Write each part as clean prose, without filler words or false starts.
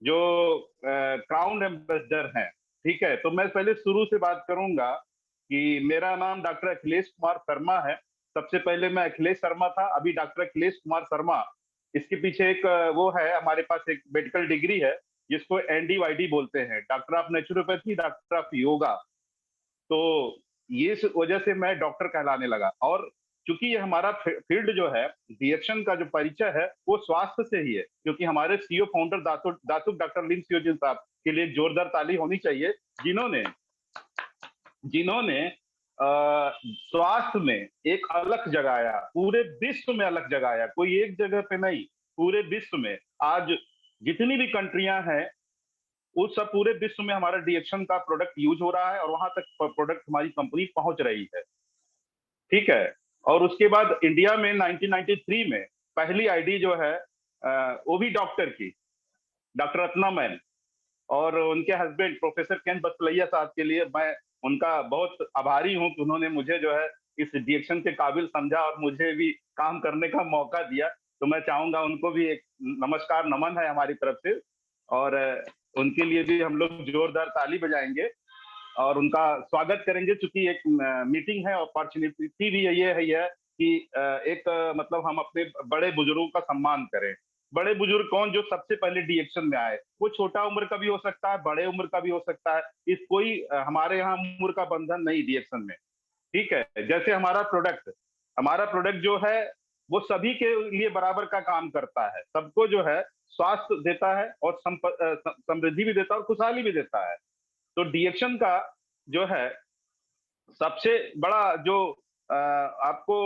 जो crown ambassador हैं, ठीक है। तो मैं पहले शुरू से बात करूंगा कि मेरा नाम डॉक्टर अखिलेश कुमार शर्मा है। सबसे पहले मैं अखिलेश शर्मा था, अभी डॉक्टर अखिलेश कुमार शर्मा। इसके पीछे एक वो है, हमारे पास एक मेडिकल डिग्री है जिसको एनडीवाईडी बोलते हैं, doctor of naturopathy, doctor of yoga. तो ये इस वजह से मैं डॉक्टर कहलाने लगा। और चूंकि ये हमारा फील्ड जो है, डीएक्शन का जो परिचय है वो स्वास्थ्य से ही है, क्योंकि हमारे सीईओ फाउंडर दातु दातु डॉक्टर लिन सियोजिन साहब के लिए जोरदार ताली होनी चाहिए, जिन्होंने जिन्होंने स्वास्थ्य में एक अलग जगाया, पूरे विश्व में अलग जगाया, कोई एक जगह पे नहीं, पूरे विश्व में। आज जितनी भी कंट्रियां हैं, उस सब पूरे विश्व में हमारा डीएक्शन का प्रोडक्ट यूज हो रहा है और वहां तक प्रोडक्ट हमारी कंपनी पहुंच रही है, ठीक है। और उसके बाद इंडिया में 1993 में पहली आईडी जो है वो भी डॉक्टर की, डॉक्टर रत्ना मैन और उनके हस्बैंड प्रोफेसर केन बसलैया साहब के लिए मैं उनका बहुत आभारी हूं कि उन्होंने मुझे जो है इस डीएक्शन के काबिल समझा और मुझे भी काम करने का मौका दिया। तो मैं चाहूंगा उनको भी एक नमस्कार नमन है हमारी तरफ से, और उनके लिए भी हम लोग जोरदार ताली बजाएंगे और उनका स्वागत करेंगे। चूंकि एक मीटिंग है, अपॉर्चुनिटी भी ये है कि एक मतलब हम अपने बड़े बुजुर्गों का सम्मान करें। बड़े बुजुर्ग कौन? जो सबसे पहले डीएक्शन में आए। वो छोटा उम्र का भी हो सकता है, बड़े उम्र का भी हो सकता है, इस कोई हमारे यहाँ उम्र का बंधन नहीं डीएक्शन में, ठीक है। जैसे हमारा प्रोडक्ट जो है वो सभी के लिए बराबर का काम करता है, सबको जो है स्वास्थ्य देता है और समृद्धि भी देता है और खुशहाली भी देता है। तो डीएक्शन का जो है सबसे बड़ा जो आपको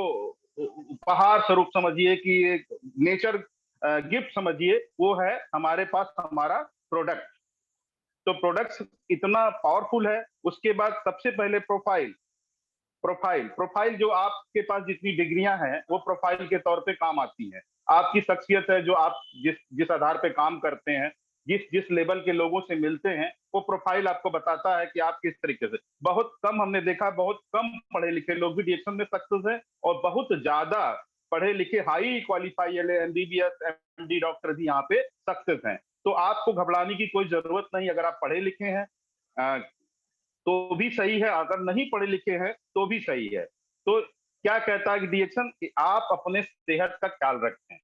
उपहार स्वरूप समझिए कि एक नेचर गिफ्ट समझिए, वो है हमारे पास हमारा प्रोडक्ट। तो प्रोडक्ट्स इतना पावरफुल है। उसके बाद सबसे पहले प्रोफाइल जो आपके पास जितनी डिग्रियां हैं वो प्रोफाइल के तौर पे काम आती हैं। आपकी शख्सियत है, जो आप जिस जिस आधार पे काम करते हैं, जिस जिस लेवल के लोगों से मिलते हैं, वो प्रोफाइल आपको बताता है कि आप किस तरीके से। बहुत कम हमने देखा, बहुत कम पढ़े लिखे लोग भी डीएक्शन में सक्सेस हैं, और बहुत ज्यादा पढ़े लिखे high qualify MBBS MD doctor भी यहाँ पे सक्सेस हैं। तो आपको घबराने की कोई जरूरत नहीं। अगर आप पढ़े लिखे हैं तो भी सही है, अगर नहीं पढ़े लिखे हैं तो भी सही है। तो क्या कहता है कि डीएक्शन, कि आप अपने सेहत का ख्याल रखें।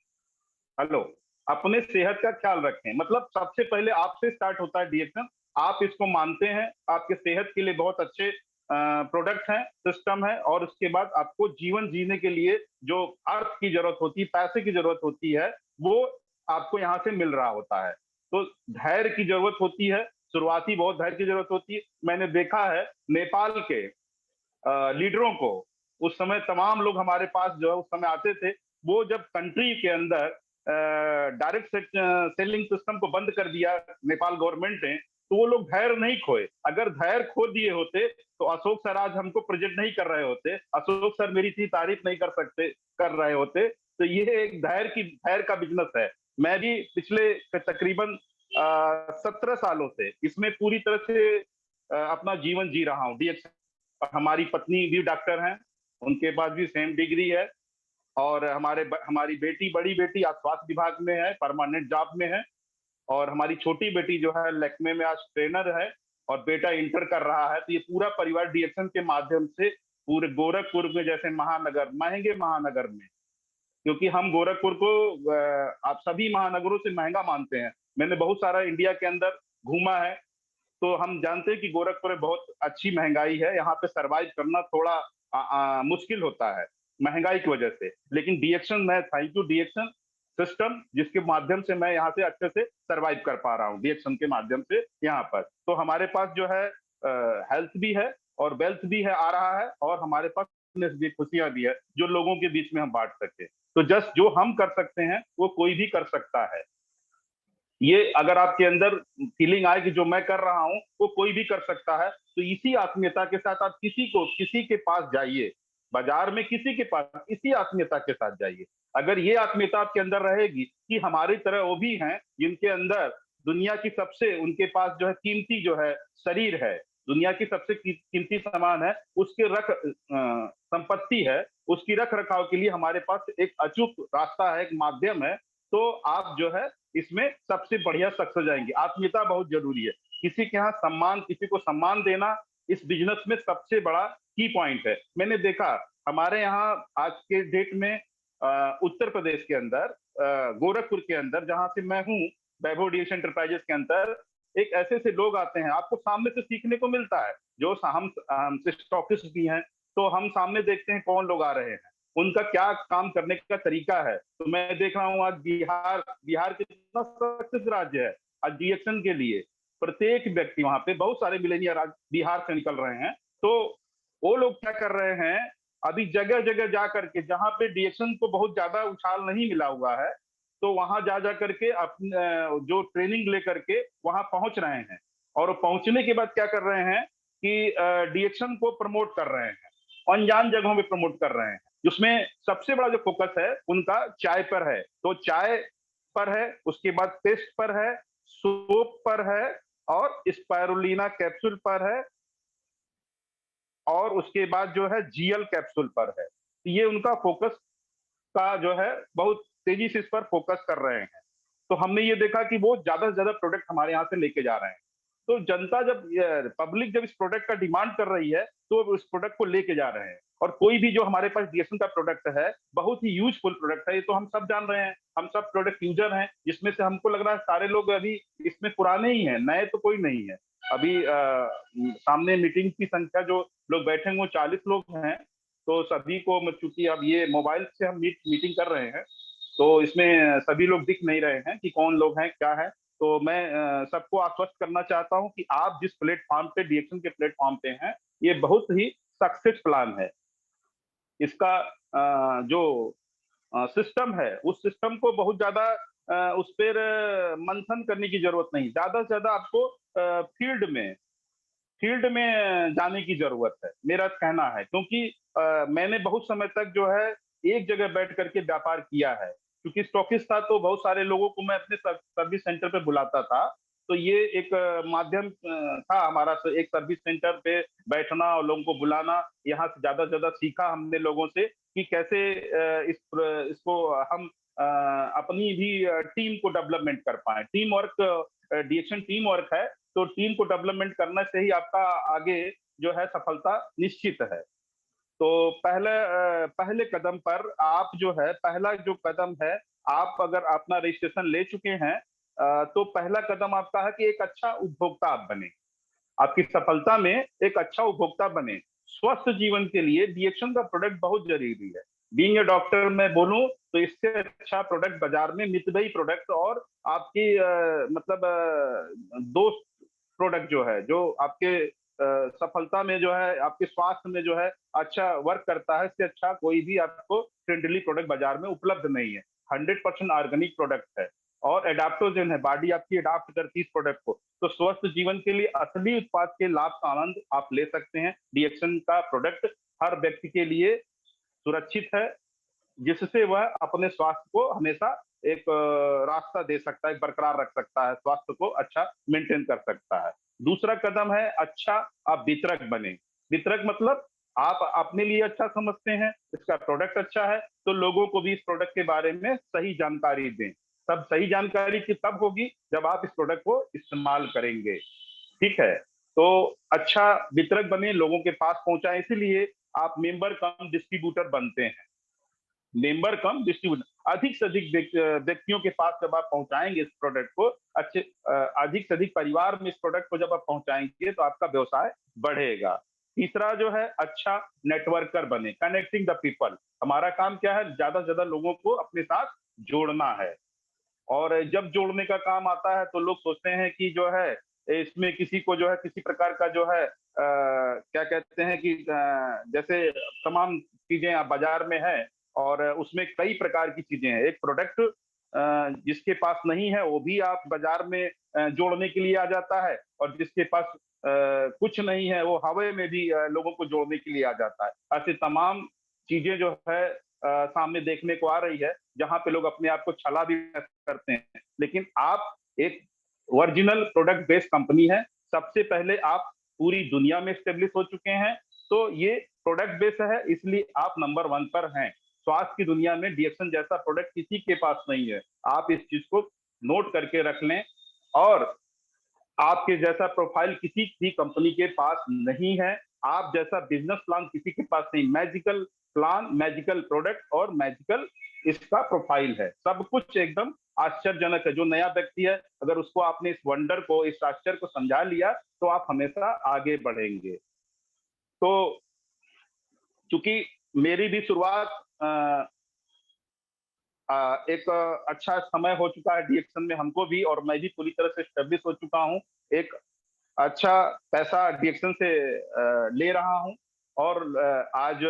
हेलो, अपने सेहत का ख्याल रखें, मतलब सबसे पहले आपसे स्टार्ट होता है डीएक्शन। आप इसको मानते हैं, आपके सेहत के लिए बहुत अच्छे प्रोडक्ट हैं, सिस्टम है, और उसके बाद आपको जीवन जीने के लिए जो अर्थ की जरूरत होती है, पैसे की जरूरत होती है, वो आपको यहाँ से मिल रहा होता है। तो धैर्य की जरूरत होती है, शुरुआती बहुत धैर्य की जरूरत होती है। मैंने देखा है नेपाल के लीडरों को, उस समय तमाम लोग हमारे पास जो है उस समय आते थे, वो जब कंट्री के अंदर डायरेक्ट सेलिंग सिस्टम को बंद कर दिया नेपाल गवर्नमेंट ने, तो वो लोग धैर्य नहीं खोए। अगर धैर्य खो दिए होते तो अशोक सर आज हमको प्रेजेंट नहीं कर रहे होते, अशोक सर मेरी इतनी तारीफ नहीं कर रहे होते। तो ये एक धैर्य का बिजनेस है। मैं भी पिछले तकरीबन 17 सालों से इसमें पूरी तरह से अपना जीवन जी रहा हूँ। हमारी पत्नी भी डॉक्टर हैं, उनके पास भी सेम डिग्री है, और हमारी बड़ी बेटी आज स्वास्थ्य विभाग में है, परमानेंट जॉब में है, और हमारी छोटी बेटी जो है लखनऊ में आज ट्रेनर है, और बेटा इंटर कर रहा है। तो ये पूरा परिवार डीएक्शन के माध्यम से पूरे गोरखपुर में, जैसे महानगर, महंगे महानगर में, क्योंकि हम गोरखपुर को आप सभी महानगरों से महंगा मानते हैं। मैंने बहुत सारा इंडिया के अंदर घूमा है, तो हम जानते हैं कि गोरखपुर में बहुत अच्छी महंगाई है, यहाँ पे सरवाइव करना थोड़ा मुश्किल होता है महंगाई की वजह से। लेकिन डीएक्शन, मैं थैंक यू डीएक्शन सिस्टम, जिसके माध्यम से मैं यहाँ से अच्छे से सरवाइव कर पा रहा हूँ डीएक्शन के माध्यम से यहाँ पर। तो हमारे पास जो है हेल्थ भी है और वेल्थ भी है, आ रहा है, और हमारे पास भी खुशियां भी है जो लोगों के बीच में हम बांट सके। तो जस्ट जो हम कर सकते हैं वो कोई भी कर सकता है। ये अगर आपके अंदर फीलिंग आए कि जो मैं कर रहा हूं वो कोई भी कर सकता है, तो इसी आत्मीयता के साथ आप किसी के पास जाइए, बाजार में किसी के पास इसी आत्मीयता के साथ जाइए। अगर ये आत्मीयता आपके अंदर रहेगी कि हमारी तरह वो भी हैं जिनके अंदर दुनिया की सबसे, उनके पास जो है कीमती जो है शरीर है, दुनिया की सबसे कीमती सामान है, उसके संपत्ति है, उसकी रख रखाव के लिए हमारे पास एक अचूक रास्ता है, एक माध्यम है, तो आप जो है इसमें सबसे बढ़िया सक्सेस हो जाएंगे। आत्मीयता बहुत जरूरी है। किसी के यहाँ सम्मान, किसी को सम्मान देना इस बिजनेस में सबसे बड़ा की पॉइंट है। मैंने देखा हमारे यहाँ आज के डेट में उत्तर प्रदेश के अंदर, गोरखपुर के अंदर जहां से मैं हूँ, वैभव डीएस एंटरप्राइजेस के अंदर एक ऐसे ऐसे लोग आते हैं, आपको सामने से सीखने को मिलता है। जो हम स्टॉकिस्ट भी हैं, तो हम सामने देखते हैं कौन लोग आ रहे हैं, उनका क्या काम करने का तरीका है। तो मैं देख रहा हूँ आज बिहार बिहार कितना सक्सेस राज्य है। आज डीएक्शन के लिए प्रत्येक व्यक्ति, वहां पे बहुत सारे मिलेनियर आज बिहार से निकल रहे हैं। तो वो लोग क्या कर रहे हैं, अभी जगह जगह जा करके, जहां पे डीएक्शन को बहुत ज्यादा उछाल नहीं मिला हुआ है, तो वहां जा जा करके अपने जो ट्रेनिंग लेकर के वहां पहुंच रहे हैं। और पहुंचने के बाद क्या कर रहे हैं कि डीएक्शन को प्रमोट कर रहे हैं, अनजान जगहों में प्रमोट कर रहे हैं। जिसमें सबसे बड़ा जो फोकस है उनका चाय पर है। तो चाय पर है, उसके बाद पेस्ट पर है, सोप पर है, और स्पायरुलिना कैप्सूल पर है, और उसके बाद जो है जीएल कैप्सूल पर है। ये उनका फोकस का जो है, बहुत तेजी से इस पर फोकस कर रहे हैं। तो हमने ये देखा कि वो ज्यादा से ज्यादा प्रोडक्ट हमारे यहाँ से लेके जा रहे हैं। तो जनता जब, पब्लिक जब इस प्रोडक्ट का डिमांड कर रही है, तो उस प्रोडक्ट को लेके जा रहे हैं। और कोई भी जो हमारे पास डीएसएन का प्रोडक्ट है, बहुत ही यूजफुल प्रोडक्ट है। ये तो हम सब जान रहे हैं, हम सब प्रोडक्ट यूजर हैं, जिसमें से हमको लग रहा है सारे लोग अभी इसमें पुराने ही हैं, नए तो कोई नहीं है। अभी सामने मीटिंग की संख्या जो लोग बैठे हैं वो 40 लोग हैं। तो सभी को, चूंकि अब ये मोबाइल से हम मीटिंग कर रहे हैं, तो इसमें सभी लोग दिख नहीं रहे हैं कि कौन लोग हैं, क्या है। तो मैं सबको आश्वस्त करना चाहता हूं कि आप जिस प्लेटफॉर्म पे, डीएक्शन के प्लेटफॉर्म पे हैं, ये बहुत ही सक्सेस प्लान है। इसका जो सिस्टम है, उस सिस्टम को बहुत ज्यादा उस पर मंथन करने की जरूरत नहीं। ज्यादा से ज्यादा आपको फील्ड में जाने की जरूरत है, मेरा कहना है। क्योंकि मैंने बहुत समय तक जो है एक जगह बैठ करके व्यापार किया है। क्योंकि स्टॉकिस्ट था, तो बहुत सारे लोगों को मैं अपने सर्विस सेंटर पे बुलाता था। तो ये एक माध्यम था हमारा, एक सर्विस सेंटर पे बैठना और लोगों को बुलाना। यहाँ से ज्यादा सीखा हमने लोगों से कि कैसे इसको हम अपनी भी टीम को डेवलपमेंट कर पाए। टीम वर्क, डीएक्शन टीम वर्क है, तो टीम को डेवलपमेंट करने से ही आपका आगे जो है सफलता निश्चित है। तो पहले कदम पर आप जो है, पहला जो कदम है, आप अगर अपना रजिस्ट्रेशन ले चुके हैं, तो पहला कदम आपका है कि एक अच्छा उपभोक्ता आप बने। आपकी सफलता में एक अच्छा उपभोक्ता बने। स्वस्थ जीवन के लिए डीएक्शन का प्रोडक्ट बहुत जरूरी है। बीइंग ए डॉक्टर मैं बोलूं तो इससे अच्छा प्रोडक्ट बाजार में मितव्ययी प्रोडक्ट, और आपकी मतलब दोस्त प्रोडक्ट जो है, जो आपके सफलता में जो है, आपके स्वास्थ्य में जो है अच्छा वर्क करता है, इससे अच्छा कोई भी आपको फ्रेंडली प्रोडक्ट बाजार में उपलब्ध नहीं है। 100% ऑर्गेनिक प्रोडक्ट है, और एडाप्टोजन है, बॉडी आपकी अडाप्ट करती है इस प्रोडक्ट को। तो स्वस्थ जीवन के लिए असली उत्पाद के लाभ का आनंद आप ले सकते हैं। डीएक्शन का प्रोडक्ट हर व्यक्ति के लिए सुरक्षित है, जिससे वह अपने स्वास्थ्य को हमेशा एक रास्ता दे सकता है, बरकरार रख सकता है, स्वास्थ्य को अच्छा मेंटेन कर सकता है। दूसरा कदम है, अच्छा आप वितरक बने। वितरक मतलब आप अपने लिए अच्छा समझते हैं, इसका प्रोडक्ट अच्छा है, तो लोगों को भी इस प्रोडक्ट के बारे में सही जानकारी दें। तब सही जानकारी की तब होगी जब आप इस प्रोडक्ट को इस्तेमाल करेंगे। ठीक है। तो अच्छा वितरक बने, लोगों के पास पहुंचाएं। इसीलिए आप मेंबर कम डिस्ट्रीब्यूटर बनते हैं। मेंबर कम डिस्ट्रीब्यूटर, अधिक से अधिक व्यक्तियों के पास जब आप पहुंचाएंगे इस प्रोडक्ट को, अच्छे अधिक से अधिक परिवार में इस प्रोडक्ट को जब आप पहुंचाएंगे, तो आपका व्यवसाय बढ़ेगा। तीसरा जो है, अच्छा नेटवर्कर बने, कनेक्टिंग द पीपल। हमारा काम क्या है, ज्यादा से ज्यादा लोगों को अपने साथ जोड़ना है। और जब जोड़ने का काम आता है, तो लोग सोचते हैं कि जो है इसमें किसी को जो है किसी प्रकार का जो है क्या कहते हैं कि जैसे तमाम चीजें आप बाजार में है, और उसमें कई प्रकार की चीजें हैं। एक प्रोडक्ट जिसके पास नहीं है, वो भी आप बाजार में जोड़ने के लिए आ जाता है, और जिसके पास कुछ नहीं है, वो हवा में भी लोगों को जोड़ने के लिए आ जाता है। ऐसे तमाम चीजें जो है सामने देखने को आ रही है, जहां पे लोग अपने आप को छला भी करते हैं। लेकिन आप एक ओरिजिनल प्रोडक्ट बेस्ड कंपनी है। सबसे पहले आप पूरी दुनिया में स्टेब्लिश हो चुके हैं, तो ये प्रोडक्ट बेस्ड है, इसलिए आप नंबर 1 पर हैं। स्वास्थ्य की दुनिया में डीएक्सन जैसा प्रोडक्ट किसी के पास नहीं है। आप इस चीज को नोट करके रख लें, और आपके जैसा प्रोफाइल किसी भी कंपनी के पास नहीं है। आप जैसा बिजनेस प्लान किसी के पास नहीं। मैजिकल प्लान, मैजिकल प्रोडक्ट और मैजिकल इसका प्रोफाइल है। सब कुछ एकदम आश्चर्यजनक है। जो नया व्यक्ति है, अगर उसको आपने इस वंडर को, इस आश्चर्य को समझा लिया, तो आप हमेशा आगे बढ़ेंगे। तो चूंकि मेरी भी शुरुआत एक अच्छा समय हो चुका है डीएक्सन में हमको भी, और मैं भी पूरी तरह से एस्टेब्लिश हो चुका हूँ। एक अच्छा पैसा डीएक्सन से ले रहा हूँ, और आज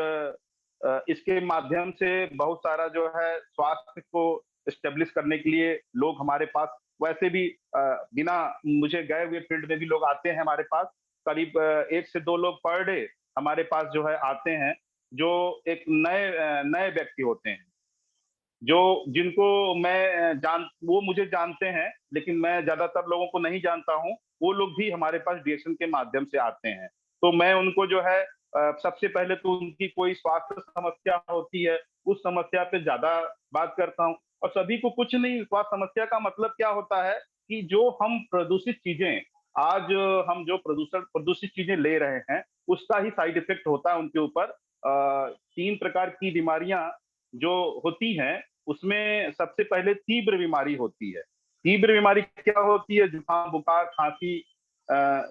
इसके माध्यम से बहुत सारा जो है स्वास्थ्य को एस्टेब्लिश करने के लिए लोग हमारे पास वैसे भी बिना मुझे गए हुए फील्ड में भी लोग आते हैं हमारे पास। करीब 1 से 2 लोग पर डे हमारे पास जो है आते हैं, जो एक नए व्यक्ति होते हैं, जो जिनको मैं वो मुझे जानते हैं, लेकिन मैं ज्यादातर लोगों को नहीं जानता हूँ। वो लोग भी हमारे पास डीएक्सन के माध्यम से आते हैं। तो मैं उनको जो है सबसे पहले तो उनकी कोई स्वास्थ्य समस्या होती है, उस समस्या पे ज्यादा बात करता हूँ। और सभी को कुछ नहीं, स्वास्थ्य समस्या का मतलब क्या होता है कि जो हम प्रदूषित चीजें, आज हम जो प्रदूषित चीजें ले रहे हैं, उसका ही साइड इफेक्ट होता है उनके ऊपर। 3 प्रकार की बीमारियां जो होती हैं, उसमें सबसे पहले तीव्र बीमारी होती है। तीव्र बीमारी क्या होती है? जुकाम, बुखार, खांसी,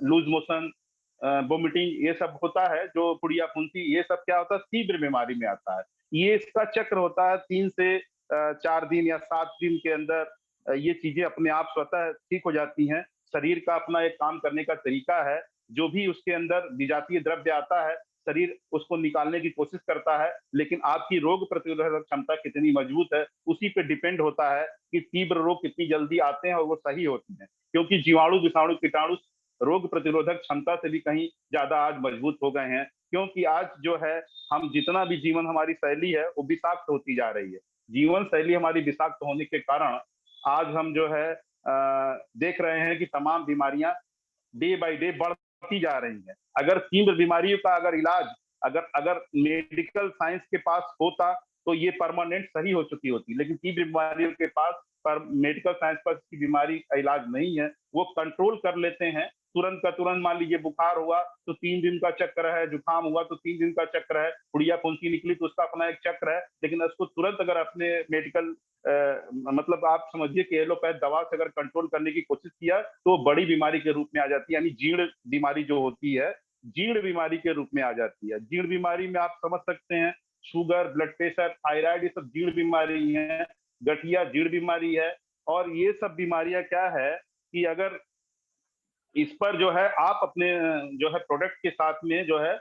लूज मोशन, वोमिटिंग, ये सब होता है। जो पुड़िया फुंसी, ये सब क्या होता है? तीव्र बीमारी में आता है। ये इसका चक्र होता है 3 से 4 दिन या 7 दिन के अंदर। ये चीजें अपने आप स्वतः ठीक हो जाती हैं। शरीर का अपना एक काम करने का तरीका है। जो भी उसके अंदर विजातीय द्रव्य आता है, शरीर उसको निकालने की कोशिश करता है। लेकिन आपकी रोग प्रतिरोधक क्षमता कितनी मजबूत है, उसी पे डिपेंड होता है कि तीव्र रोग कितनी जल्दी आते हैं और वो सही होती हैं। क्योंकि जीवाणु, विषाणु, कीटाणु रोग प्रतिरोधक क्षमता से भी कहीं ज्यादा आज मजबूत हो गए हैं। क्योंकि आज जो है, हम जितना भी जीवन, हमारी शैली है, वो विषाक्त होती जा रही है। जीवन शैली हमारी विषाक्त होने के कारण आज हम जो है देख रहे हैं कि तमाम बीमारियां डे बाय डे बढ़ती जा रही है। अगर तीव्र बीमारियों का अगर इलाज, अगर अगर मेडिकल साइंस के पास होता, तो ये परमानेंट सही हो चुकी होती। लेकिन तीव्र बीमारियों के पास पर मेडिकल साइंस पर इसकी बीमारी का इलाज नहीं है। वो कंट्रोल कर लेते हैं तुरंत का तुरंत। मान लीजिए बुखार हुआ तो 3 दिन का चक्र है, जुकाम हुआ तो 3 दिन का चक्र है, बुढ़िया फुंसी निकली तो उसका अपना एक चक्र है। लेकिन उसको तुरंत अगर अपने मेडिकल मतलब आप समझिए कि एलोपैथ दवा से अगर कंट्रोल करने की कोशिश किया, तो बड़ी बीमारी के रूप में आ जाती है। यानी जीर्ण बीमारी जो होती है, जीर्ण बीमारी के रूप में आ जाती है। जीर्ण बीमारी में आप समझ सकते हैं, शुगर, ब्लड प्रेशर, थायराइड, ये सब जीर्ण बीमारी है। गठिया जीर्ण बीमारी है। और ये सब बीमारियां क्या है कि अगर इस पर जो है आप अपने जो है प्रोडक्ट के साथ में जो है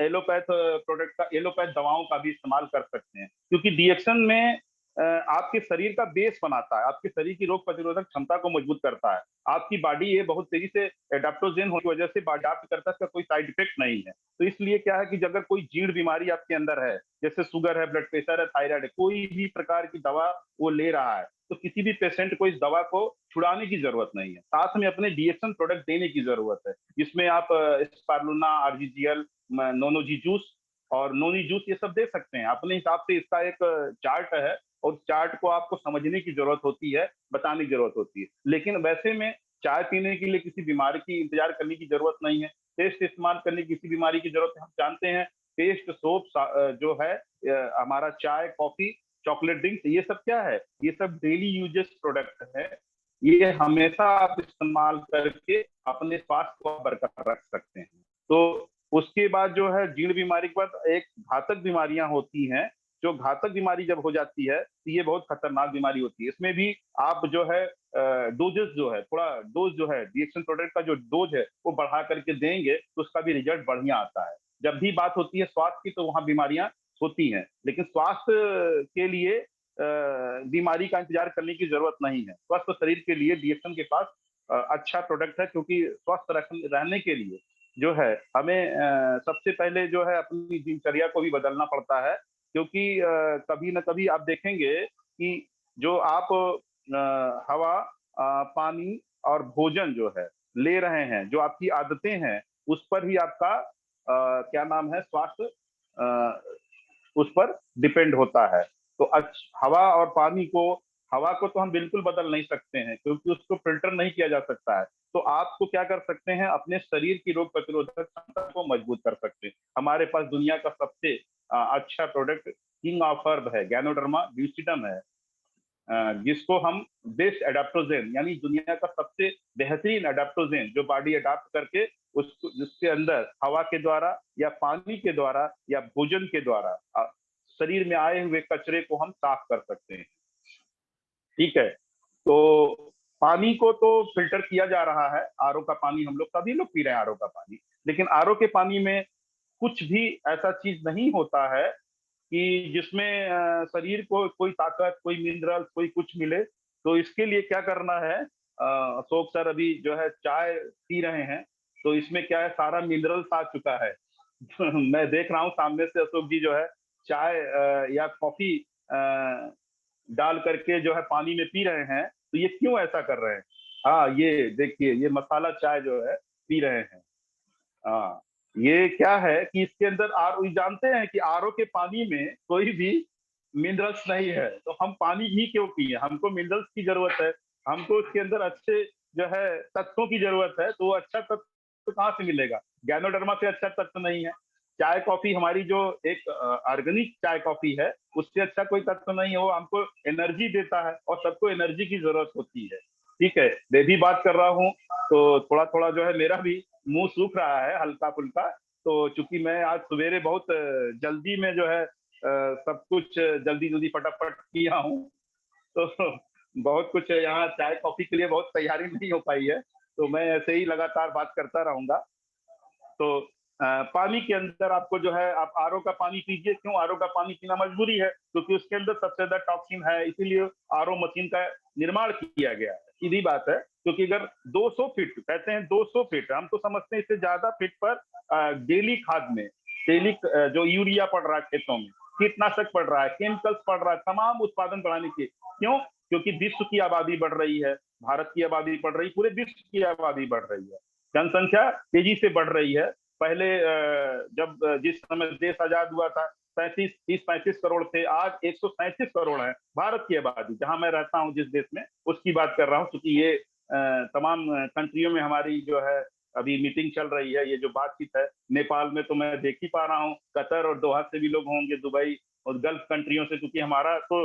एलोपैथ प्रोडक्ट का, एलोपैथ दवाओं का भी इस्तेमाल कर सकते हैं। क्योंकि डीएक्शन में आपके शरीर का बेस बनाता है, आपके शरीर की रोग प्रतिरोधक क्षमता को मजबूत करता है। आपकी बॉडी ये बहुत तेजी से एडाप्टोजेन होने की वजह से बॉडी अडाप्ट करता है, इसका कोई साइड इफेक्ट नहीं है। तो इसलिए क्या है कि अगर कोई जीर्ण बीमारी आपके अंदर है, जैसे शुगर है, ब्लड प्रेशर है, थायराइड है, कोई भी प्रकार की दवा वो ले रहा है, तो किसी भी पेशेंट को इस दवा को छुड़ाने की जरूरत नहीं है। साथ में अपने डीएक्शन प्रोडक्ट देने की जरूरत है, जिसमें आप स्पारुलिना, आरजीजीएल, नोनोजी जूस और नोनी जूस, ये सब दे सकते हैं अपने हिसाब से। इसका एक चार्ट है, और चार्ट को आपको समझने की जरूरत होती है, बताने की जरूरत होती है। लेकिन वैसे में चाय पीने के लिए किसी बीमारी की इंतजार करने की जरूरत नहीं है। पेस्ट इस्तेमाल करने की किसी बीमारी की जरूरत है। हम जानते हैं पेस्ट, सोप जो है, हमारा चाय, कॉफी, चॉकलेट ड्रिंक्स, ये सब क्या है? ये सब डेली यूजेस प्रोडक्ट है। ये हमेशा आप इस्तेमाल करके अपने स्वास्थ्य को बरकरार रख सकते हैं। तो उसके बाद जो है, जीर्ण बीमारी के बाद एक घातक बीमारियां होती हैं। जो घातक बीमारी जब हो जाती है, तो ये बहुत खतरनाक बीमारी होती है। इसमें भी आप जो है डोजेस जो है, थोड़ा डोज जो है, डीएक्शन प्रोडक्ट का जो डोज है, वो बढ़ा करके देंगे तो उसका भी रिजल्ट बढ़िया आता है। जब भी बात होती है स्वास्थ्य की, तो वहाँ बीमारियां होती हैं। लेकिन स्वास्थ्य के लिए बीमारी का इंतजार करने की जरूरत नहीं है। स्वस्थ शरीर के लिए डीएक्शन के पास अच्छा प्रोडक्ट है। क्योंकि स्वस्थ रहने के लिए जो है, हमें सबसे पहले जो है अपनी दिनचर्या को भी बदलना पड़ता है। क्योंकि कभी ना कभी आप देखेंगे कि जो आप हवा, पानी और भोजन जो है ले रहे हैं, जो आपकी आदतें हैं, उस पर ही आपका क्या नाम है, स्वास्थ्य उस पर डिपेंड होता है। तो हवा और पानी को, हवा को तो हम बिल्कुल बदल नहीं सकते हैं क्योंकि उसको फिल्टर नहीं किया जा सकता है। तो आपको क्या कर सकते हैं, अपने शरीर की रोग प्रतिरोधक क्षमता को मजबूत कर सकते हैं। हमारे पास दुनिया का सबसे अच्छा प्रोडक्ट किंग ऑफ हर्ब है, गैनोडर्मा ल्यूसिडम है, जिसको हम बेस्ट एडाप्टोजेन, यानी दुनिया का सबसे बेहतरीन एडाप्टोजेन जो बॉडी अडाप्ट करके उसको, जिसके अंदर हवा के द्वारा या पानी के द्वारा या भोजन के द्वारा शरीर में आए हुए कचरे को हम साफ कर सकते हैं। ठीक है, तो पानी को तो फिल्टर किया जा रहा है, आरओ का पानी हम लोग सभी लोग पी रहे हैं आरओ का पानी, लेकिन आरओ के पानी में कुछ भी ऐसा चीज नहीं होता है कि जिसमें शरीर को कोई ताकत, कोई मिनरल, कोई कुछ मिले। तो इसके लिए क्या करना है, अशोक सर अभी जो है चाय पी रहे हैं, तो इसमें क्या है, सारा मिनरल्स आ चुका है। मैं देख रहा हूँ सामने से अशोक जी जो है चाय या कॉफी डाल करके जो है पानी में पी रहे हैं, तो ये क्यों ऐसा कर रहे हैं? हाँ, ये देखिए, ये मसाला चाय जो है पी रहे हैं। हाँ, ये क्या है कि इसके अंदर आर जानते हैं कि आरओ के पानी में कोई भी मिनरल्स नहीं है, तो हम पानी ही क्यों पिए? हमको मिनरल्स की जरूरत है, हमको उसके अंदर अच्छे जो है तत्वों की जरूरत है, तो वो अच्छा तत्व तो कहाँ से मिलेगा? गैनोडर्मा से अच्छा तत्व नहीं है। चाय कॉफी हमारी जो एक ऑर्गेनिक चाय कॉफी है, उससे अच्छा कोई तत्व नहीं है। वो हमको एनर्जी देता है और सबको एनर्जी की जरूरत होती है। ठीक है, मैं भी बात कर रहा हूँ तो थोड़ा थोड़ा जो है मेरा भी मुंह सूख रहा है हल्का फुल्का। तो चूंकि मैं आज सवेरे बहुत जल्दी में जो है सब कुछ जल्दी जल्दी फटाफट किया हूँ, तो बहुत कुछ यहाँ चाय कॉफी के लिए बहुत तैयारी नहीं हो पाई है, तो मैं ऐसे ही लगातार बात करता रहूंगा। तो पानी के अंदर आपको जो है, आप आरओ का पानी पीजिए। क्यों आरओ का पानी पीना मजबूरी है? क्योंकि उसके अंदर सबसे ज्यादा टॉक्सिन है, इसीलिए आरओ मशीन का निर्माण किया गया है। सीधी बात है, क्योंकि अगर 200 फीट, कहते हैं 200 फीट, हम तो समझते हैं इससे ज्यादा फीट पर डेली खाद में, डेली जो यूरिया पड़ रहा है खेतों में, कीटनाशक पड़ रहा है, केमिकल्स पड़ रहा है, तमाम उत्पादन बढ़ाने के। क्यों? क्योंकि विश्व की आबादी बढ़ रही है, भारत की आबादी बढ़ रही है, पूरे विश्व की आबादी बढ़ रही है, जनसंख्या तेजी से बढ़ रही है। पहले जब जिस समय देश आजाद हुआ था 35 करोड़ थे, आज 137 करोड़ है। भारत की आबादी, जहां मैं रहता हूं जिस देश में, उसकी बात कर रहा हूं, क्योंकि ये तमाम कंट्रियों में हमारी जो है अभी मीटिंग चल रही है, ये जो बातचीत है। नेपाल में तो मैं देख ही पा रहा हूँ, कतर और दोहा से भी लोग होंगे, दुबई और गल्फ कंट्रियों से, क्योंकि हमारा तो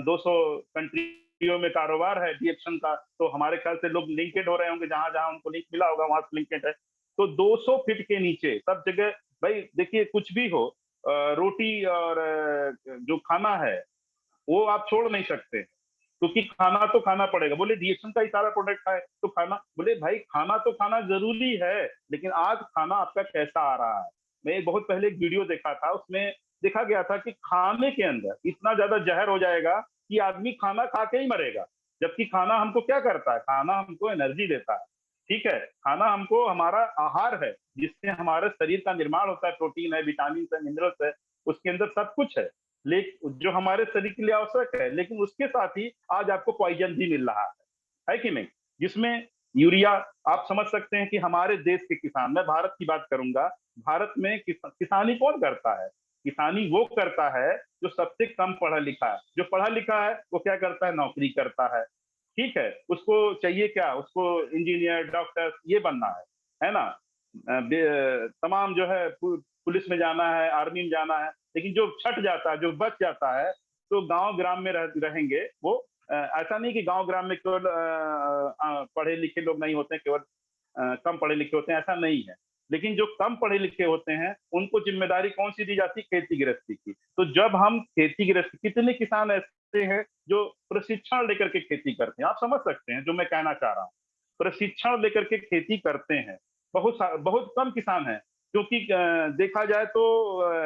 200 कंट्रियों में कारोबार है डीएक्शन का, तो हमारे ख्याल से लोग लिंकेड हो रहे होंगे, जहां जहां उनको लिंक मिला होगा वहां से लिंकेड है। तो 200 फीट के नीचे सब जगह, भाई देखिए कुछ भी हो, रोटी और जो खाना है वो आप छोड़ नहीं सकते, क्योंकि खाना तो खाना पड़ेगा। बोले डीएक्शन का ही सारा प्रोडक्ट है तो खाना, बोले भाई खाना तो खाना जरूरी है, लेकिन आज खाना आपका कैसा आ रहा है? मैं एक बहुत पहले एक वीडियो देखा था, उसमें देखा गया था कि खाने के अंदर इतना ज्यादा जहर हो जाएगा कि आदमी खाना खा के ही मरेगा। जबकि खाना हमको क्या करता है? खाना हमको एनर्जी देता है। ठीक है, खाना हमको हमारा आहार है, जिससे हमारे शरीर का निर्माण होता है, प्रोटीन है, विटामिन है, मिनरल्स है, उसके अंदर सब कुछ है, लेकिन जो हमारे शरीर के लिए आवश्यक है। लेकिन उसके साथ ही आज आपको पॉइजन भी मिल रहा है कि नहीं? जिसमें यूरिया, आप समझ सकते हैं कि हमारे देश के किसान, मैं भारत की बात करूंगा, भारत में किसानी कौन करता है? किसानी वो करता है जो सबसे कम पढ़ा लिखा है। जो पढ़ा लिखा है वो क्या करता है? नौकरी करता है। ठीक है, उसको चाहिए क्या? उसको इंजीनियर, डॉक्टर ये बनना है ना? तमाम जो है पुलिस में जाना है, आर्मी में जाना है। लेकिन जो छट जाता है, जो बच जाता है, तो गांव ग्राम में रहेंगे वो। ऐसा नहीं कि गांव ग्राम में केवल पढ़े लिखे लोग नहीं होते, केवल कम पढ़े लिखे होते हैं, ऐसा नहीं है। लेकिन जो कम पढ़े लिखे होते हैं उनको जिम्मेदारी कौन सी दी जाती है? खेती गृहस्थी की। तो जब हम खेती गृहस्थी, कितने किसान ऐसे हैं जो प्रशिक्षण लेकर के खेती करते हैं? आप समझ सकते हैं जो मैं कहना चाह रहा हूँ। प्रशिक्षण लेकर के खेती करते हैं, बहुत बहुत कम किसान हैं। क्योंकि देखा जाए तो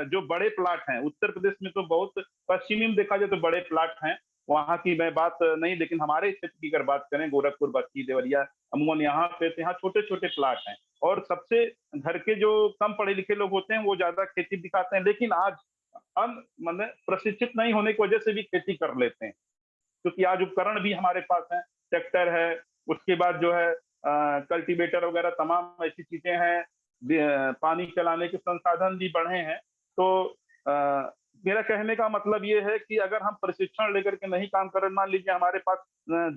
जो बड़े प्लाट हैं उत्तर प्रदेश में, तो बहुत पश्चिमी में देखा जाए तो बड़े प्लाट हैं, वहां की मैं बात नहीं, लेकिन हमारे क्षेत्र की अगर बात करें, गोरखपुर, बस्ती, देवरिया, अमूमन यहाँ पे, यहाँ छोटे छोटे प्लाट हैं। और सबसे घर के जो कम पढ़े लिखे लोग होते हैं वो ज्यादा खेती दिखाते हैं। लेकिन आज मतलब प्रशिक्षित नहीं होने की वजह से भी खेती कर लेते हैं, क्योंकि आज उपकरण भी हमारे पास हैं, ट्रैक्टर है, उसके बाद जो है कल्टीवेटर वगैरह तमाम ऐसी चीजें हैं, पानी चलाने के संसाधन भी बढ़े हैं। तो मेरा कहने का मतलब ये है कि अगर हम प्रशिक्षण लेकर के नहीं काम कर रहे, मान लीजिए हमारे पास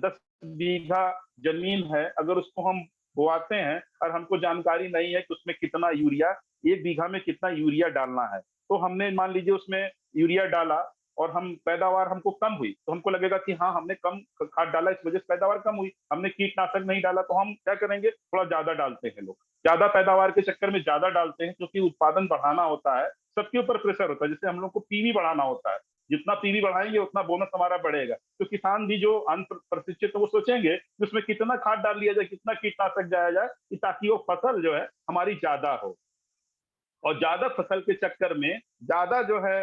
10 बीघा जमीन है, अगर उसको हम बोआते हैं और हमको जानकारी नहीं है कि उसमें कितना यूरिया, 1 बीघा में कितना यूरिया डालना है, तो हमने मान लीजिए उसमें यूरिया डाला और हम पैदावार हमको कम हुई, तो हमको लगेगा कि हाँ हमने कम खाद डाला, इस वजह से पैदावार कम हुई। हमने कीटनाशक नहीं डाला, तो हम क्या करेंगे, थोड़ा ज्यादा डालते हैं लोग, ज्यादा पैदावार के चक्कर में ज्यादा डालते हैं, क्योंकि उत्पादन बढ़ाना होता है, सबके ऊपर प्रेशर होता है। जैसे हम लोग को पीवी बढ़ाना होता है, जितना पीवी बढ़ाएंगे उतना बोनस हमारा बढ़ेगा। तो किसान भी जो अनप्रशिक्षित है वो सोचेंगे कि उसमें कितना खाद डाल लिया जाए, कितना कीटनाशक जाया जाए, ताकि वो फसल जो है हमारी ज्यादा हो। और ज्यादा फसल के चक्कर में ज्यादा जो है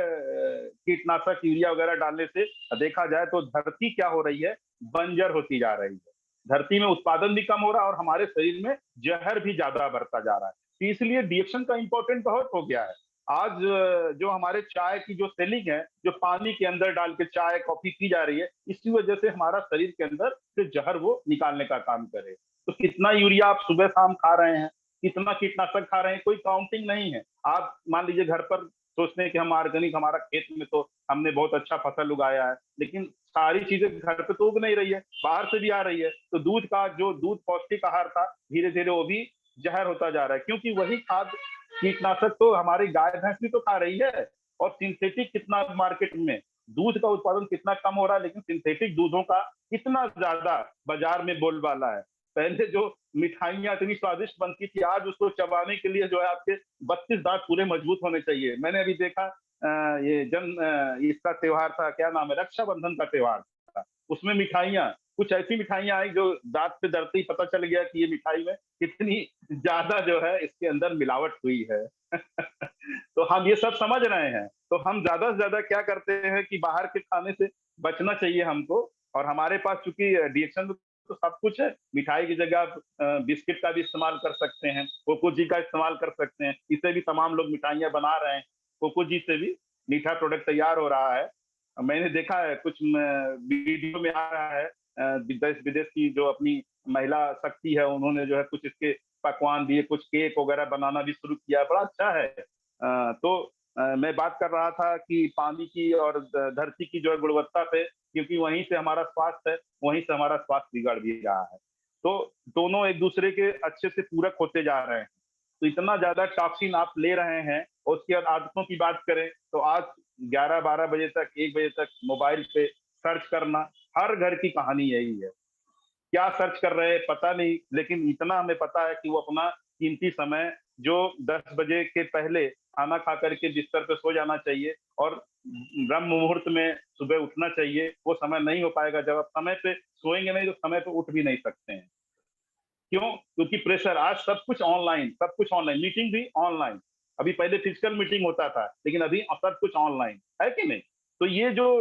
कीटनाशक यूरिया वगैरह डालने से देखा जाए तो धरती क्या हो रही है, बंजर होती जा रही है। धरती में उत्पादन भी कम हो रहा है और हमारे शरीर में जहर भी ज्यादा बढ़ता जा रहा है। तो इसलिए डीएक्शन का इंपॉर्टेंट बहुत हो गया है। आज जो हमारे चाय की जो सेलिंग है, जो पानी के अंदर डाल के चाय कॉफी पी जा रही है, इसी वजह से हमारा शरीर के अंदर से जहर वो निकालने का काम करे। तो कितना यूरिया आप सुबह शाम खा रहे हैं, कितना कीटनाशक खा रहे हैं, कोई काउंटिंग नहीं है। आप मान लीजिए घर पर सोचते हैं कि हम ऑर्गेनिक, हमारा खेत में तो हमने बहुत अच्छा फसल उगाया है, लेकिन सारी चीजें घर पे तो उग नहीं रही है, बाहर से भी आ रही है। तो दूध का जो दूध पौष्टिक आहार था, धीरे धीरे वो भी जहर होता जा रहा है, क्योंकि वही खाद कीटनाशक तो हमारी गाय भैंस भी तो खा रही है। और सिंथेटिक कितना मार्केट में दूध का उत्पादन कितना कम हो रहा है, लेकिन सिंथेटिक दूधों का इतना ज्यादा बाजार में बोलबाला है। पहले जो मिठाइयाँ इतनी स्वादिष्ट बनती थी, आज उसको चबाने के लिए जो है आपके 32 दांत पूरे मजबूत होने चाहिए। मैंने अभी देखा ये इसका त्योहार था, क्या नाम है, रक्षाबंधन का त्योहार था, उसमें मिठाइयाँ, कुछ ऐसी मिठाइयाँ आई जो दांत पे दरते ही पता चल गया कि ये मिठाई में कितनी ज्यादा जो है इसके अंदर मिलावट हुई है। तो हम ये सब समझ रहे हैं, तो हम ज्यादा से ज्यादा क्या करते हैं कि बाहर के खाने से बचना चाहिए हमको। और हमारे पास चूंकि डीएक्शन तो सब कुछ है, मिठाई की जगह आप बिस्किट का भी इस्तेमाल कर सकते हैं, कोको जी का इस्तेमाल कर सकते हैं, इससे भी तमाम लोग मिठाइयाँ बना रहे हैं। कोको जी से भी मीठा प्रोडक्ट तैयार हो रहा है। मैंने देखा है कुछ वीडियो में आ रहा है, देश विदेश की जो अपनी महिला शक्ति है, उन्होंने जो है कुछ इसके पकवान दिए, कुछ केक वगैरह बनाना भी शुरू किया, बड़ा अच्छा है। तो मैं बात कर रहा था कि पानी की और धरती की जो है गुणवत्ता पे, क्योंकि वहीं से हमारा स्वास्थ्य है, वहीं से हमारा स्वास्थ्य बिगड़ भी रहा है। तो दोनों एक दूसरे के अच्छे से पूरक होते जा रहे हैं। तो इतना ज्यादा टॉक्सिन आप ले रहे हैं, और उसकी आदतों की बात करें तो आज 11-12 बजे तक, 1 बजे तक मोबाइल पे सर्च करना, हर घर की कहानी यही है। क्या सर्च कर रहे हैं पता नहीं, लेकिन इतना हमें पता है कि वो अपना कीमती समय जो 10 बजे के पहले खाना खा करके बिस्तर पे सो जाना चाहिए और ब्रह्म मुहूर्त में सुबह उठना चाहिए, वो समय नहीं हो पाएगा। जब आप समय पे सोएंगे नहीं तो समय पे उठ भी नहीं सकते हैं। क्यों? क्योंकि प्रेशर, आज सब कुछ ऑनलाइन, सब कुछ ऑनलाइन, मीटिंग भी ऑनलाइन। अभी पहले फिजिकल मीटिंग होता था, लेकिन अभी सब कुछ ऑनलाइन है कि नहीं? तो ये जो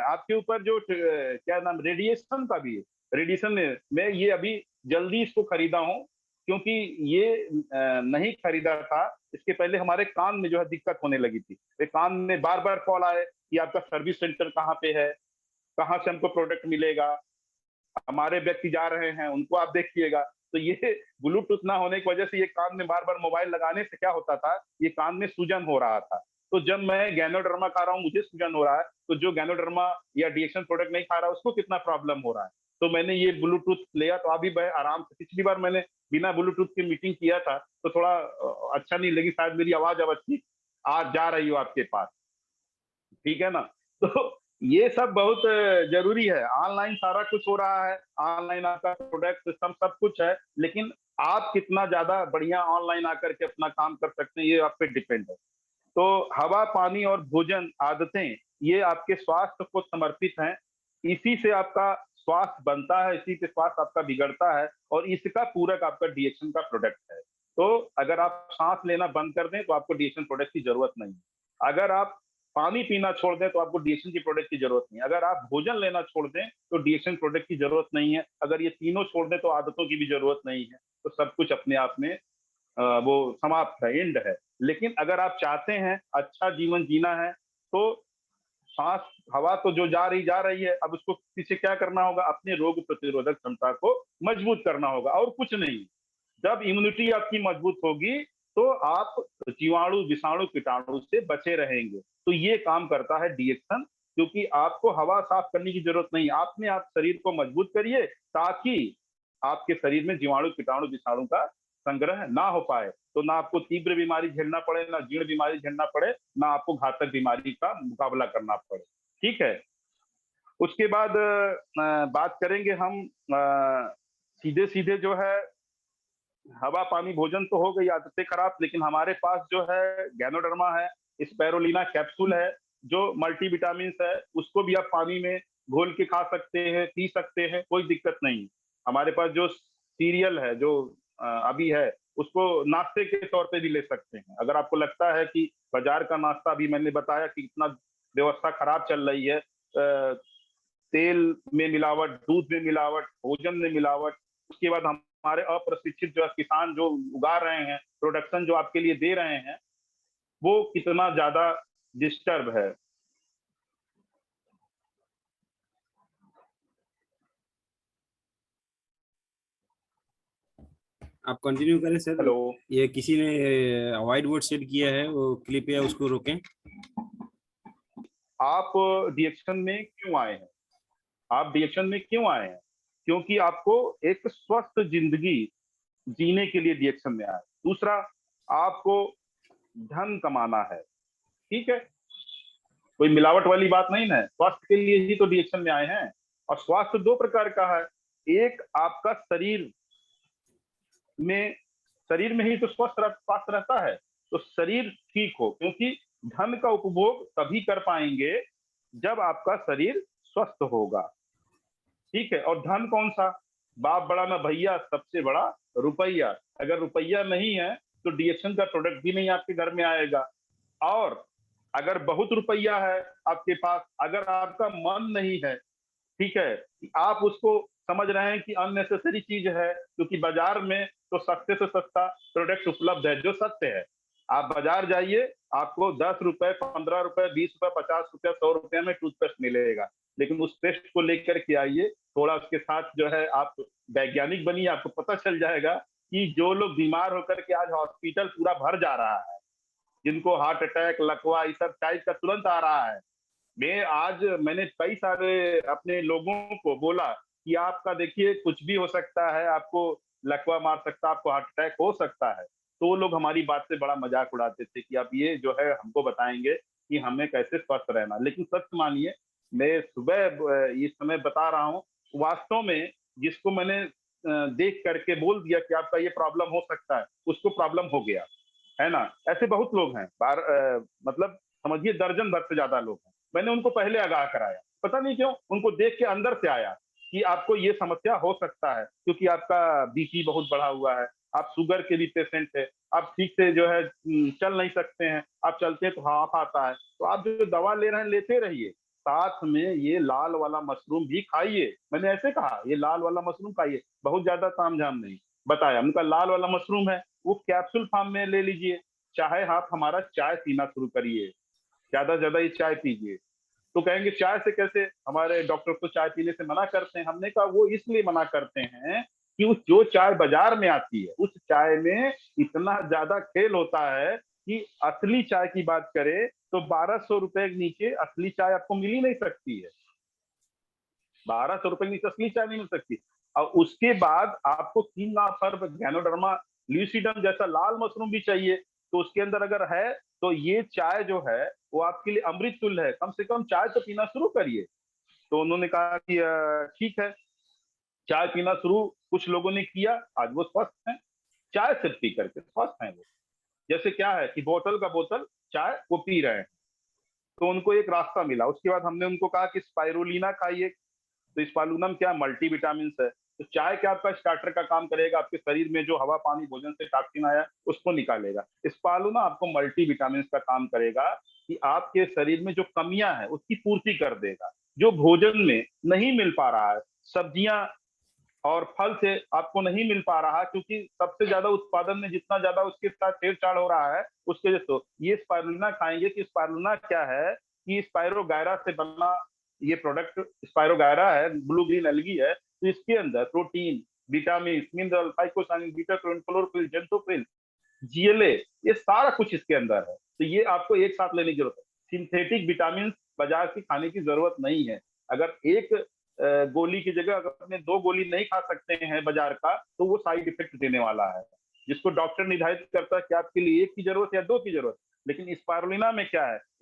आपके ऊपर जो क्या नाम, रेडिएशन का भी है, रेडिएशन में ये अभी जल्दी इसको खरीदा हूँ, क्योंकि ये नहीं खरीदा था, इसके पहले हमारे कान में जो है दिक्कत होने लगी थी। कान में बार बार कॉल आए कि आपका सर्विस सेंटर कहाँ पे है, कहाँ से हमको प्रोडक्ट मिलेगा, हमारे व्यक्ति जा रहे हैं, उनको आप देखिएगा। तो ये ब्लूटूथ ना होने की वजह से ये कान में बार बार मोबाइल लगाने से क्या होता था, ये कान में सूजन हो रहा था। तो जब मैं गैनोडर्मा खा रहा हूँ, मुझे सूजन हो रहा है, तो जो गैनोडर्मा या डीएक्शन प्रोडक्ट नहीं खा रहा उसको कितना प्रॉब्लम हो रहा है। तो मैंने ये ब्लूटूथ लिया, तो अभी मैं आराम से, पिछली बार मैंने बिना ब्लूटूथ की मीटिंग किया था तो थोड़ा अच्छा नहीं लगी, शायद मेरी आवाज अब अच्छी आज जा रही हो आपके पास, ठीक है ना? तो ये सब बहुत जरूरी है। ऑनलाइन सारा कुछ हो रहा है, ऑनलाइन आपका प्रोडक्ट सिस्टम सब कुछ है, लेकिन आप कितना ज्यादा बढ़िया ऑनलाइन आकर के अपना काम कर सकते हैं, ये आप पे डिपेंड है। तो हवा, पानी और भोजन आदतें, ये आपके स्वास्थ्य को समर्पित हैं। इसी से आपका स्वास्थ्य बनता है, इसी से स्वास्थ्य आपका बिगड़ता है, और इसका पूरक आपका डीएक्शन का प्रोडक्ट है। तो अगर आप सांस लेना बंद कर दें तो आपको डीएक्शन प्रोडक्ट की जरूरत नहीं है। अगर आप पानी पीना छोड़ दें तो आपको डीएक्शन की प्रोडक्ट की जरूरत नहीं है। अगर आप भोजन लेना छोड़ दें तो डीएक्शन प्रोडक्ट की जरूरत नहीं है। अगर ये तीनों छोड़ दें तो आदतों की भी जरूरत नहीं है। तो सब कुछ अपने आप में वो समाप्त है, एंड है। लेकिन अगर आप चाहते हैं अच्छा जीवन जीना है, तो सांस, हवा तो जो जा रही है, अब उसको पीछे क्या करना होगा, अपने रोग प्रतिरोधक क्षमता को मजबूत करना होगा, और कुछ नहीं। जब इम्यूनिटी आपकी मजबूत होगी तो आप जीवाणु, विषाणु, कीटाणु से बचे रहेंगे। तो ये काम करता है डीएक्सन, क्योंकि आपको हवा साफ करने की जरूरत नहीं, आपने आप शरीर को मजबूत करिए ताकि आपके शरीर में जीवाणु, कीटाणु, विषाणु का संग्रह ना हो पाए। तो ना आपको तीव्र बीमारी झेलना पड़े, ना जीर्ण बीमारी झेलना पड़े, ना आपको घातक बीमारी का मुकाबला करना पड़े। ठीक है। उसके बाद बात करेंगे हम सीधे सीधे जो है, हवा, पानी, भोजन तो हो गई आदतें खराब, लेकिन हमारे पास जो है गैनोडर्मा है, स्पाइरुलिना कैप्सूल है, जो मल्टीविटामिन है, उसको भी आप पानी में घोल के खा सकते हैं, पी सकते हैं, कोई दिक्कत नहीं। हमारे पास जो सीरियल है, जो अभी है, उसको नाश्ते के तौर पे भी ले सकते हैं। अगर आपको लगता है कि बाजार का नाश्ता, अभी मैंने बताया कि इतना व्यवस्था खराब चल रही है, तेल में मिलावट, दूध में मिलावट, भोजन में मिलावट, उसके बाद हमारे अप्रशिक्षित जो किसान जो उगा रहे हैं, प्रोडक्शन जो आपके लिए दे रहे हैं, वो कितना ज्यादा डिस्टर्ब है। आप कंटिन्यू करें सर। हेलो। ये किसी ने अवॉइड वर्ड सेट किया है, वो क्लिप है, उसको रोकें। आप डीएक्शन में क्यों आए हैं? आप डीएक्शन में क्यों आए हैं? क्योंकि आपको एक स्वस्थ जिंदगी जीने के लिए डीएक्शन में आए। दूसरा, आपको धन कमाना है। ठीक है, कोई मिलावट वाली बात नहीं है। स्वास्थ्य के लिए ही तो डीएक्शन में आए हैं। और स्वास्थ्य दो प्रकार का है। एक, आपका में शरीर में ही तो स्वास्थ्य रहता है। तो शरीर ठीक हो, क्योंकि धन का उपभोग तभी कर पाएंगे जब आपका शरीर स्वस्थ होगा। ठीक है। और धन कौन सा? बाप बड़ा ना भैया, सबसे बड़ा रुपया। अगर रुपया नहीं है तो डीएक्शन का प्रोडक्ट भी नहीं आपके घर में आएगा। और अगर बहुत रुपया है आपके पास, अगर आपका मन नहीं है, ठीक है, कि आप उसको समझ रहे हैं कि अननेसेसरी चीज है, क्योंकि बाजार में तो सस्ते से सस्ता प्रोडक्ट उपलब्ध है जो सत्य है। आप बाजार जाइए, आपको 10 रुपए, 15 रुपए, 20 रुपए, 50 रुपए, 100 रुपए में टूथपेस्ट मिलेगा। लेकिन उस पेस्ट को लेकर के आइए, थोड़ा उसके साथ जो है आप वैज्ञानिक बनिए, आपको पता चल जाएगा कि जो लोग बीमार होकर के आज हॉस्पिटल पूरा भर जा रहा है, जिनको हार्ट अटैक, लकवा, ये सब टाइप का तुरंत आ रहा है। मैंने कई सारे अपने लोगों को बोला कि आपका देखिए कुछ भी हो सकता है, आपको लकवा मार सकता है, आपको हार्ट अटैक हो सकता है। तो वो लोग हमारी बात से बड़ा मजाक उड़ाते थे कि आप ये जो है हमको बताएंगे कि हमें कैसे स्वस्थ रहना। लेकिन सच मानिए, मैं सुबह इस समय बता रहा हूँ, वास्तव में जिसको मैंने देख करके बोल दिया कि आपका ये प्रॉब्लम हो सकता है, उसको प्रॉब्लम हो गया। है ना? ऐसे बहुत लोग हैं, मतलब समझिए दर्जन भर से ज्यादा लोग हैं। मैंने उनको पहले आगाह कराया, पता नहीं क्यों उनको देख के अंदर से आया कि आपको ये समस्या हो सकता है, क्योंकि आपका बीपी बहुत बढ़ा हुआ है, आप शुगर के भी पेशेंट है, आप ठीक से जो है चल नहीं सकते हैं, आप चलते हैं तो हाफ आता है। तो आप जो दवा ले रहे हैं लेते रहिए, साथ में ये लाल वाला मशरूम भी खाइए। मैंने ऐसे कहा ये लाल वाला मशरूम खाइए, बहुत ज्यादा तामझाम नहीं बताया। उनका लाल वाला मशरूम है, वो कैप्सूल फॉर्म में ले लीजिए। चाहे आप हमारा चाय पीना शुरू करिए, ज्यादा से ज्यादा ये चाय पीजिए। तो कहेंगे चाय से कैसे? हमारे डॉक्टर तो चाय पीने से मना करते हैं। हमने कहा वो इसलिए मना करते हैं कि उस जो चाय बाजार में आती है, उस चाय में इतना ज्यादा खेल होता है कि असली चाय की बात करें तो 1200 रुपए के नीचे असली चाय आपको मिल ही नहीं सकती है। 1200 रुपए की नीचे असली चाय नहीं मिल सकती। और उसके बाद आपको 3 लाख गैनोडर्मा ल्यूसीडम जैसा लाल मशरूम भी चाहिए, तो उसके अंदर अगर है तो ये चाय जो है वो आपके लिए अमृत तुल्य है। कम से कम चाय तो पीना शुरू करिए। तो उन्होंने कहा कि ठीक है, चाय पीना शुरू कुछ लोगों ने किया, आज वो स्वस्थ हैं। चाय सिर्फ पी करके स्वस्थ हैं वो। जैसे क्या है कि बोतल का बोतल चाय वो पी रहे हैं। तो उनको एक रास्ता मिला। उसके बाद हमने उनको कहा कि स्पाइरुलिना खाइए। तो स्पालूनम क्या, मल्टी विटामिन है। तो चाय क्या आपका स्टार्टर का काम करेगा, आपके शरीर में जो हवा, पानी, भोजन से टॉक्सिन आया उसको निकालेगा। स्पालूना आपको मल्टी विटामिन का काम करेगा कि आपके शरीर में जो कमियां हैं उसकी पूर्ति कर देगा, जो भोजन में नहीं मिल पा रहा है। सब्जियां और फल से आपको नहीं मिल पा रहा, क्योंकि सबसे ज्यादा उत्पादन में जितना ज्यादा उसके साथ छेड़छाड़ हो रहा है, उसके वजह से ये स्पाइरुलिना खाएंगे। कि स्पाइरुलिना क्या है कि स्पाइरोगायरा से बना ये प्रोडक्ट स्पाइरोगायरा है, ब्लू ग्रीन एल्गी है। तो इसके अंदर protein, vitamin, mineral, phycocyanin, beta carotene, chlorophyll, xanthophyll, GLA, ये सारा कुछ इसके अंदर है। तो ये आपको एक साथ लेने की जरूरत है। सिंथेटिक विटामिन बाजार से खाने की जरूरत नहीं है। अगर एक गोली की जगह अगर अपने 2 गोली नहीं खा सकते हैं बाजार का, तो वो साइड इफेक्ट देने वाला है। जिसको डॉक्टर निर्धारित करता है कि आपके लिए 1 की जरूरत है या 2 की जरूरत है। लेकिन स्पारुलिना में क्या है,